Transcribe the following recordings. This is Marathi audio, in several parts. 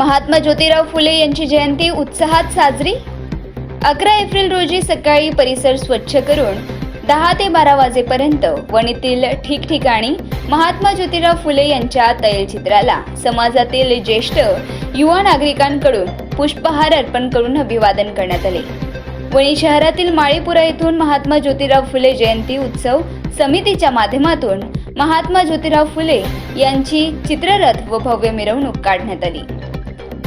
महात्मा ज्योतिराव फुले यांची जयंती उत्साहात साजरी। 11 एप्रिल रोजी सकाळी परिसर स्वच्छ करून 10 ते 12 वाजेपर्यंत वणीतील ठिकठिकाणी महात्मा ज्योतिराव फुले यांच्या तैलचित्राला समाजातील ज्येष्ठ युवा नागरिकांकडून पुष्पहार अर्पण करून अभिवादन करण्यात आले। वणी शहरातील माळीपुरा येथून महात्मा ज्योतिराव फुले जयंती उत्सव समितीच्या माध्यमातून महात्मा ज्योतिराव फुले यांची चित्ररथ व भव्य मिरवणूक काढण्यात आली।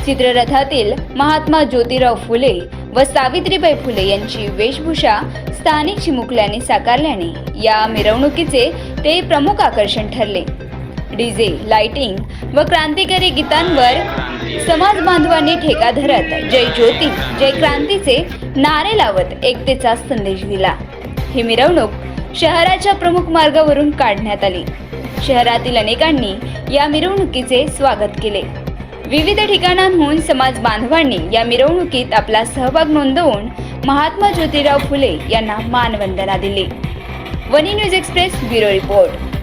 चित्ररथातील महात्मा ज्योतिराव फुले व सावित्रीबाई फुले यांची वेशभूषा स्थानिक चिमुकल्यांनी साकारल्याने या मिरवणुकीचे ते प्रमुख आकर्षण ठरले। डीजे, लाइटिंग व क्रांतिकारी गीतांवर समाज बांधवांनी ठेका धरत जय ज्योती जय क्रांतीचे नारे लावत एकतेचा संदेश दिला। ही मिरवणूक शहराच्या प्रमुख मार्गावरून काढण्यात आली। शहरातील अनेकांनी या मिरवणुकीचे स्वागत केले। विविध ठिकाणांहून समाज बांधवांनी या मिरवणुकीत आपला सहभाग नोंदवून महात्मा ज्योतिराव फुले यांना मानवंदना दिली। वनी न्यूज एक्सप्रेस ब्युरो रिपोर्ट।